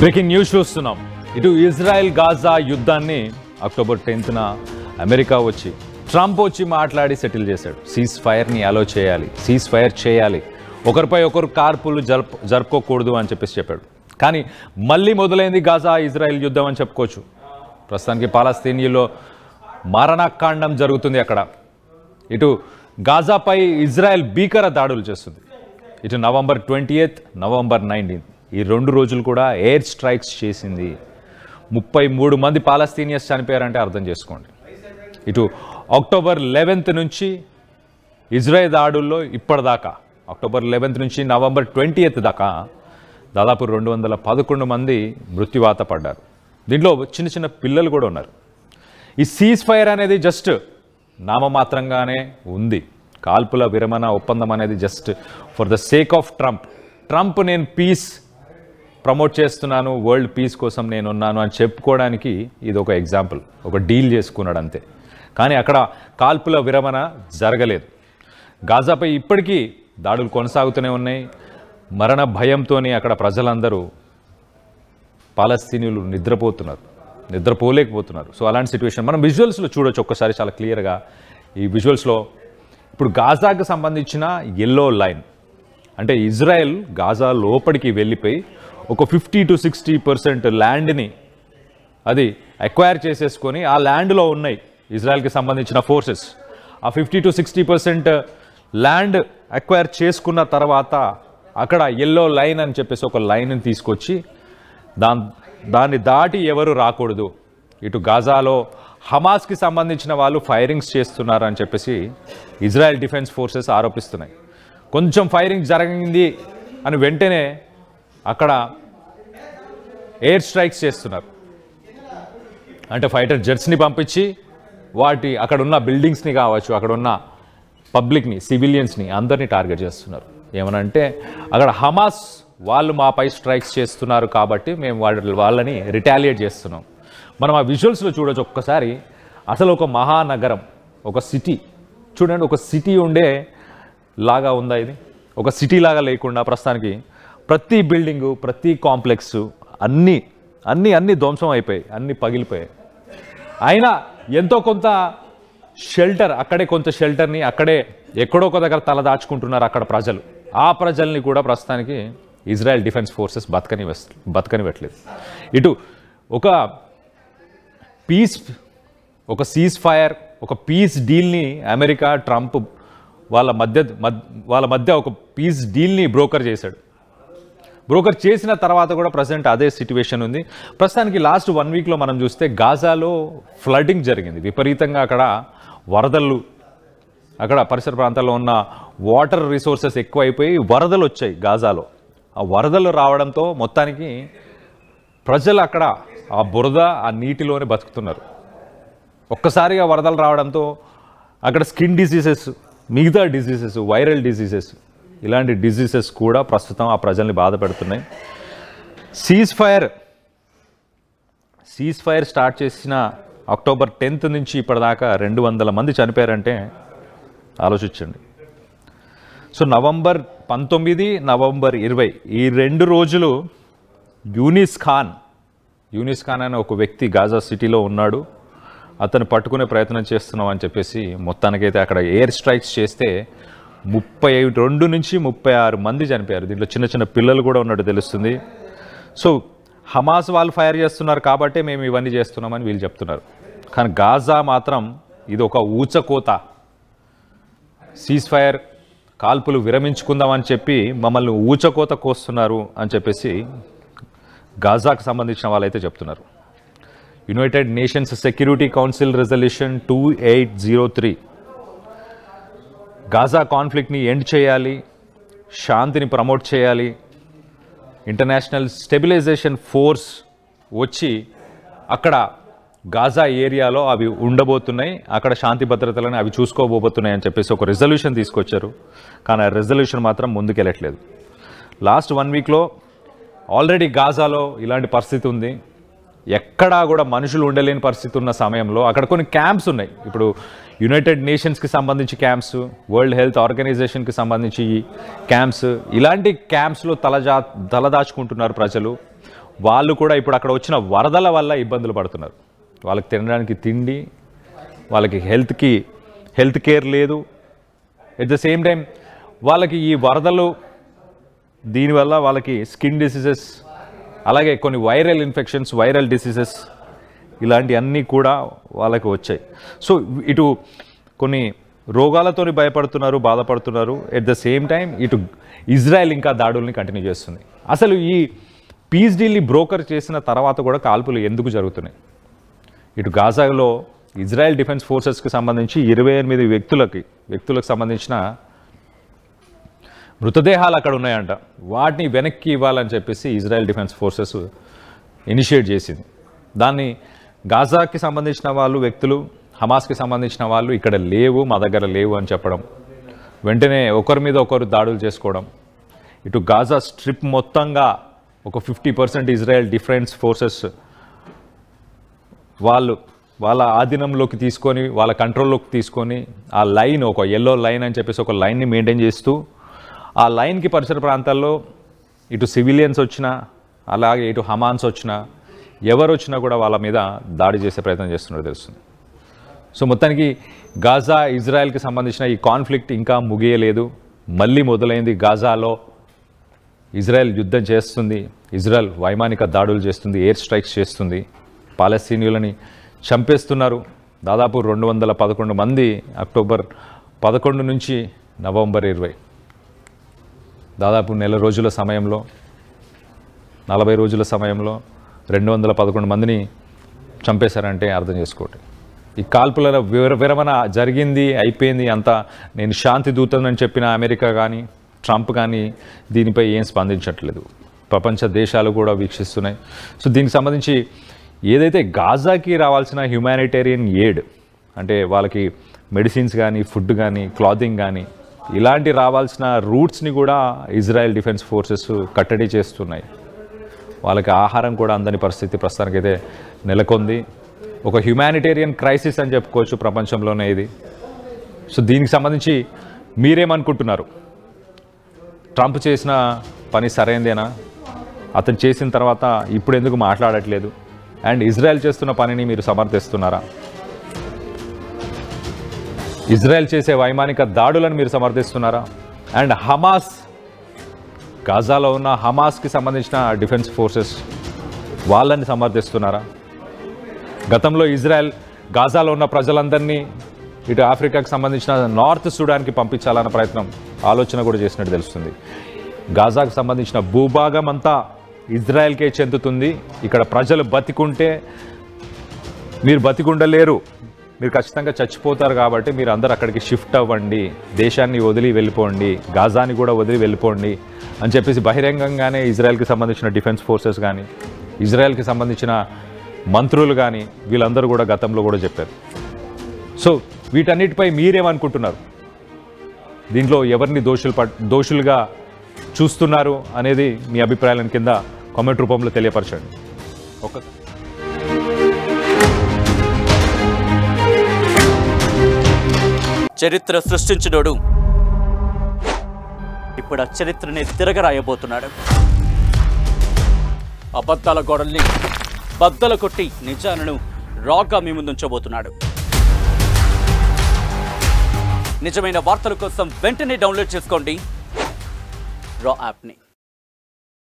Breaking news చూస్తున్నాం. ఇటు Israel Gaza యుద్ధాన్ని అక్టోబర్ 10న అమెరికా వచ్చి ట్రంప్ వచ్చి మాట్లాడి సెటిల్ చేశాడు. సీజ్ ఫైర్ని అలో చేయాలి, సీజ్ ఫైర్ చేయాలి, ఒకరిపై ఒకరు కార్పులు జరుపుకోకూడదు అని చెప్పాడు. కానీ మళ్ళీ మొదలైంది గాజా ఇజ్రాయెల్ యుద్ధం అని చెప్పుకోవచ్చు. ప్రస్తుతానికి పాలస్తీనియుల్లో మారణకాండం జరుగుతుంది. అక్కడ ఇటు గాజాపై ఇజ్రాయెల్ భీకర దాడులు చేస్తుంది. ఇటు నవంబర్ 20th, నవంబర్ 19th ఈ 2 రోజులు కూడా ఎయిర్ స్ట్రైక్స్ చేసింది. 33 మంది పాలస్తీనియన్స్ చనిపోయారంటే అర్థం చేసుకోండి. ఇటు అక్టోబర్ 11th నుంచి ఇజ్రాయెల్ దాడుల్లో ఇప్పటిదాకా అక్టోబర్ 11th నుంచి నవంబర్ 20th దాకా దాదాపు 211 మంది మృత్యువాత పడ్డారు. దీంట్లో చిన్న చిన్న పిల్లలు కూడా ఉన్నారు. ఈ సీజ్ ఫైర్ అనేది జస్ట్ నామమాత్రంగానే ఉంది. కాల్పుల విరమణ ఒప్పందం అనేది just for the sake of Trump నేను పీస్ ప్రమోట్ చేస్తున్నాను, వరల్డ్ పీస్ కోసం నేను ఉన్నాను అని చెప్పుకోవడానికి ఇది ఒక ఎగ్జాంపుల్, ఒక డీల్ చేసుకున్నాడు అంతే. కానీ అక్కడ కాల్పుల విరమణ జరగలేదు. గాజాపై ఇప్పటికీ దాడులు కొనసాగుతూనే ఉన్నాయి. మరణ భయంతో అక్కడ ప్రజలందరూ పాలస్తీనియులు నిద్రపోలేకపోతున్నారు. సో అలాంటి సిచ్యువేషన్ మనం విజువల్స్లో చూడొచ్చు ఒక్కసారి చాలా క్లియర్గా. ఈ విజువల్స్లో ఇప్పుడు గాజాకు సంబంధించిన ఎల్లో లైన్ అంటే ఇజ్రాయెల్ గాజా లోపలికి వెళ్ళిపోయి ఒక 50 to 60% ల్యాండ్ని అది అక్వైర్ చేసేసుకొని ఆ ల్యాండ్లో ఉన్నాయి ఇజ్రాయెల్కి సంబంధించిన ఫోర్సెస్. ఆ 50 to 60% ల్యాండ్ అక్వైర్ చేసుకున్న తర్వాత అక్కడ ఎల్లో లైన్ అని చెప్పేసి ఒక లైన్ని తీసుకొచ్చి దాన్ని దాటి ఎవరు రాకూడదు. ఇటు గాజాలో హమాస్కి సంబంధించిన వాళ్ళు ఫైరింగ్స్ చేస్తున్నారు అని చెప్పేసి ఇజ్రాయెల్ డిఫెన్స్ ఫోర్సెస్ ఆరోపిస్తున్నాయి. కొంచెం ఫైరింగ్ జరిగింది అని వెంటనే అక్కడ ఎయిర్ స్ట్రైక్స్ చేస్తున్నారు. అంటే ఫైటర్ జెట్స్ని పంపించి అక్కడ ఉన్న బిల్డింగ్స్ని కావచ్చు, అక్కడ ఉన్న పబ్లిక్ని, సివిలియన్స్ని అందరినీ టార్గెట్ చేస్తున్నారు. ఏమనంటే అక్కడ హమాస్ వాళ్ళు మాపై స్ట్రైక్స్ చేస్తున్నారు కాబట్టి మేము వాళ్ళని రిటాలియేట్ చేస్తున్నాం. మనం ఆ విజువల్స్లో చూడొచ్చు ఒక్కసారి. అసలు ఒక మహానగరం, ఒక సిటీ చూడండి, ఒక సిటీ ఉండే లాగా ఉందా ఇది? ఒక సిటీ లాగా లేకుండా ప్రస్తుతానికి ప్రతి బిల్డింగు, ప్రతి కాంప్లెక్స్ అన్నీ ధ్వంసం అయిపోయాయి, అన్నీ పగిలిపోయాయి. అయినా ఎంతో కొంత షెల్టర్, అక్కడే కొంత షెల్టర్ని అక్కడే ఎక్కడో ఒక దగ్గర తలదాచుకుంటున్నారు అక్కడ ప్రజలు. ఆ ప్రజల్ని కూడా ప్రస్తుతానికి ఇజ్రాయెల్ డిఫెన్స్ ఫోర్సెస్ బతకనివ్వట్లేదు. ఇటు ఒక సీజ్ ఫైర్, ఒక పీస్ డీల్ని అమెరికా ట్రంప్ వాళ్ళ మధ్య ఒక పీస్ డీల్ని బ్రోకర్ చేసిన తర్వాత కూడా ప్రజెంట్ అదే సిచ్యువేషన్ ఉంది. ప్రస్తుతానికి లాస్ట్ 1 వీక్లో మనం చూస్తే గాజాలో ఫ్లడ్డింగ్ జరిగింది విపరీతంగా. అక్కడ వరదలు, అక్కడ పరిసర ప్రాంతాల్లో ఉన్న వాటర్ రిసోర్సెస్ ఎక్కువైపోయి వరదలు వచ్చాయి గాజాలో. ఆ వరదలు రావడంతో మొత్తానికి ప్రజలు అక్కడ ఆ బురద, ఆ నీటిలోనే బతుకుతున్నారు. ఒక్కసారిగా వరదలు రావడంతో అక్కడ స్కిన్ డిసీజెస్, మిగతా డిసీజెస్, వైరల్ డిసీజెస్, ఇలాంటి డిసీజెస్ కూడా ప్రస్తుతం ఆ ప్రజల్ని బాధ పెడుతున్నాయి. సీజ్ ఫైర్ స్టార్ట్ చేసిన అక్టోబర్ 10th నుంచి ఇప్పటిదాకా 200 మంది చనిపోయారంటే ఆలోచించండి. సో నవంబర్ 19, నవంబర్ 20 ఈ 2 రోజులు యూనిస్ ఖాన్ అనే ఒక వ్యక్తి గాజా సిటీలో ఉన్నాడు. అతను పట్టుకునే ప్రయత్నం చేస్తున్నాం అని చెప్పేసి మొత్తానికైతే అక్కడ ఎయిర్ స్ట్రైక్స్ చేస్తే 32 నుంచి 36 మంది చనిపోయారు. దీంట్లో చిన్న చిన్న పిల్లలు కూడా ఉన్నట్టు తెలుస్తుంది. సో హమాస్ వాళ్ళు ఫైర్ చేస్తున్నారు కాబట్టి మేము ఇవన్నీ చేస్తున్నామని వీళ్ళు చెప్తున్నారు. కానీ గాజా మాత్రం ఇది ఒక ఊచకోత. సీజ్ ఫైర్, కాల్పులు విరమించుకుందామని చెప్పి మమ్మల్ని ఊచకోత కోస్తున్నారు అని చెప్పేసి గాజాకు సంబంధించిన వాళ్ళైతే చెప్తున్నారు. United Nations Security Council resolution 2803 Gaza కాన్ఫ్లిక్ట్ని ఎండ్ చేయాలి, శాంతిని ప్రమోట్ చేయాలి, ఇంటర్నేషనల్ స్టెబిలైజేషన్ ఫోర్స్ వచ్చి అక్కడ గాజా ఏరియాలో అవి ఉండబోతున్నాయి, అక్కడ శాంతి భద్రతలను అవి చూసుకోబోతున్నాయి అని చెప్పేసి ఒక రెజల్యూషన్ తీసుకొచ్చారు. కానీ ఆ రెజల్యూషన్ మాత్రం ముందుకెళ్ళట్లేదు. లాస్ట్ 1 వీక్లో ఆల్రెడీ గాజాలో ఇలాంటి పరిస్థితి ఉంది. ఎక్కడా కూడా మనుషులు ఉండలేని పరిస్థితి ఉన్న సమయంలో అక్కడ కొన్ని క్యాంప్స్ ఉన్నాయి. ఇప్పుడు యునైటెడ్ నేషన్స్కి సంబంధించి క్యాంప్స్, వరల్డ్ హెల్త్ ఆర్గనైజేషన్కి సంబంధించి క్యాంప్స్, ఇలాంటి క్యాంప్స్లో తలదాచుకుంటున్నారు ప్రజలు. వాళ్ళు కూడా ఇప్పుడు అక్కడ వచ్చిన వరదల వల్ల ఇబ్బందులు పడుతున్నారు. వాళ్ళకి తినడానికి తిండి, వాళ్ళకి హెల్త్ కేర్ లేదు. ఎట్ ద సేమ్ టైం వాళ్ళకి ఈ వరదలు దీనివల్ల వాళ్ళకి స్కిన్ డిసీజెస్, అలాగే కొన్ని వైరల్ ఇన్ఫెక్షన్స్, వైరల్ డిసీజెస్ ఇలాంటివన్నీ కూడా వాళ్ళకి వచ్చాయి. సో ఇటు కొన్ని రోగాలతో భయపడుతున్నారు, బాధపడుతున్నారు. ఎట్ ద సేమ్ టైం ఇటు ఇజ్రాయెల్ ఇంకా దాడుల్ని కంటిన్యూ చేస్తుంది. అసలు ఈ పీస్ డీల్ని బ్రోకర్ చేసిన తర్వాత కూడా కాల్పులు ఎందుకు జరుగుతున్నాయి? ఇటు గాజాలో ఇజ్రాయెల్ డిఫెన్స్ ఫోర్సెస్కి సంబంధించి 28 వ్యక్తులకు సంబంధించిన మృతదేహాలు అక్కడ ఉన్నాయంట. వాటిని వెనక్కి ఇవ్వాలని చెప్పేసి ఇజ్రాయెల్ డిఫెన్స్ ఫోర్సెస్ ఇనిషియేట్ చేసింది. దాన్ని గాజాకి సంబంధించిన వ్యక్తులు, హమాస్కి సంబంధించిన వాళ్ళు ఇక్కడ లేవు, మా దగ్గర లేవు అని చెప్పడం, వెంటనే ఒకరి మీద ఒకరు దాడులు చేసుకోవడం. ఇటు గాజా స్ట్రిప్ మొత్తంగా ఒక 50% ఇజ్రాయెల్ డిఫెన్స్ ఫోర్సెస్ వాళ్ళ ఆధీనంలోకి తీసుకొని, వాళ్ళ కంట్రోల్లోకి తీసుకొని, ఆ లైన్ ఒక ఎల్లో లైన్ అని చెప్పేసి ఒక లైన్ని మెయింటైన్ చేస్తూ, ఆ లైన్కి పరిసర ప్రాంతాల్లో ఇటు సివిలియన్స్ వచ్చినా, అలాగే ఇటు హమాన్స్ వచ్చినా, ఎవరు వచ్చినా కూడా వాళ్ళ మీద దాడి చేసే ప్రయత్నం చేస్తున్నట్టు తెలుస్తుంది. సో మొత్తానికి గాజా ఇజ్రాయెల్కి సంబంధించిన ఈ కాన్ఫ్లిక్ట్ ఇంకా ముగియలేదు, మళ్ళీ మొదలైంది. గాజాలో ఇజ్రాయెల్ యుద్ధం చేస్తుంది, ఇజ్రాయెల్ వైమానిక దాడులు చేస్తుంది, ఎయిర్ స్ట్రైక్స్ చేస్తుంది, పాలస్తీనియులని చంపేస్తున్నారు. దాదాపు 211 మంది అక్టోబర్ 11 నుంచి నవంబర్ 20, దాదాపు నెల రోజుల సమయంలో, 40 రోజుల సమయంలో 211 మందిని చంపేశారంటే అర్థం చేసుకోండి. ఈ కాల్పుల విరమణ జరిగింది, అయిపోయింది అంతా. నేను శాంతి దూతనని చెప్పిన అమెరికా కానీ, ట్రంప్ కానీ దీనిపై ఏం స్పందించట్లేదు. ప్రపంచ దేశాలు కూడా వీక్షిస్తున్నాయి. సో దీనికి సంబంధించి ఏదైతే గాజాకి రావాల్సిన హ్యుమానిటేరియన్ ఎయిడ్, అంటే వాళ్ళకి మెడిసిన్స్ కానీ, ఫుడ్ కానీ, క్లాతింగ్ కానీ, ఇలాంటి రావాల్సిన రూట్స్ని కూడా ఇజ్రాయెల్ డిఫెన్స్ ఫోర్సెస్ కట్టడి చేస్తున్నాయి. వాళ్ళకి ఆహారం కూడా అందని పరిస్థితి ప్రస్తుతానికైతే నెలకొంది. ఒక హ్యుమానిటేరియన్ క్రైసిస్ అని చెప్పుకోవచ్చు ప్రపంచంలోనే ఇది. సో దీనికి సంబంధించి మీరేమనుకుంటున్నారు? ట్రంప్ చేసిన పని సరైందేనా? అతను చేసిన తర్వాత ఇప్పుడు ఎందుకు మాట్లాడట్లేదు? అండ్ ఇజ్రాయెల్ చేస్తున్న పనిని మీరు సమర్థిస్తున్నారా? ఇజ్రాయెల్ చేసే వైమానిక దాడులను మీరు సమర్థిస్తున్నారా? అండ్ హమాస్, గాజాలో ఉన్న హమాస్కి సంబంధించిన డిఫెన్స్ ఫోర్సెస్ వాళ్ళని సమర్థిస్తున్నారా? గతంలో ఇజ్రాయెల్ గాజాలో ఉన్న ప్రజలందరినీ ఇటు ఆఫ్రికాకి సంబంధించిన నార్త్ సూడాన్కి పంపించాలన్న ఆలోచన కూడా చేసినట్టు తెలుస్తుంది. గాజాకు సంబంధించిన భూభాగం అంతా ఇజ్రాయెల్కే చెందుతుంది. ఇక్కడ ప్రజలు బతికుంటే మీరు బతికుండలేరు, మీరు ఖచ్చితంగా చచ్చిపోతారు. కాబట్టి మీరు అందరూ అక్కడికి షిఫ్ట్ అవ్వండి, దేశాన్ని వదిలి వెళ్ళిపోండి, గాజాని కూడా వదిలి వెళ్ళిపోండి అని చెప్పేసి బహిరంగంగానే ఇజ్రాయెల్కి సంబంధించిన డిఫెన్స్ ఫోర్సెస్ కానీ, ఇజ్రాయెల్కి సంబంధించిన మంత్రులు కానీ వీళ్ళందరూ కూడా గతంలో కూడా చెప్పారు. సో వీటన్నిటిపై మీరేమనుకుంటున్నారు? దీంట్లో ఎవరిని దోషులుగా చూస్తున్నారు అనేది మీ అభిప్రాయాలను కింద కామెంట్ రూపంలో తెలియపరచండి. చరిత్ర సృష్టించినోడు ఇప్పుడు ఆ చరిత్రని తిరగరాయబోతున్నాడు. అబద్ధాల గోడల్ని బద్దలు కొట్టి నిజాలను రాగా మీ ముందుంచబోతున్నాడు. నిజమైన వార్తల కోసం వెంటనే డౌన్లోడ్ చేసుకోండి రా యాప్ని.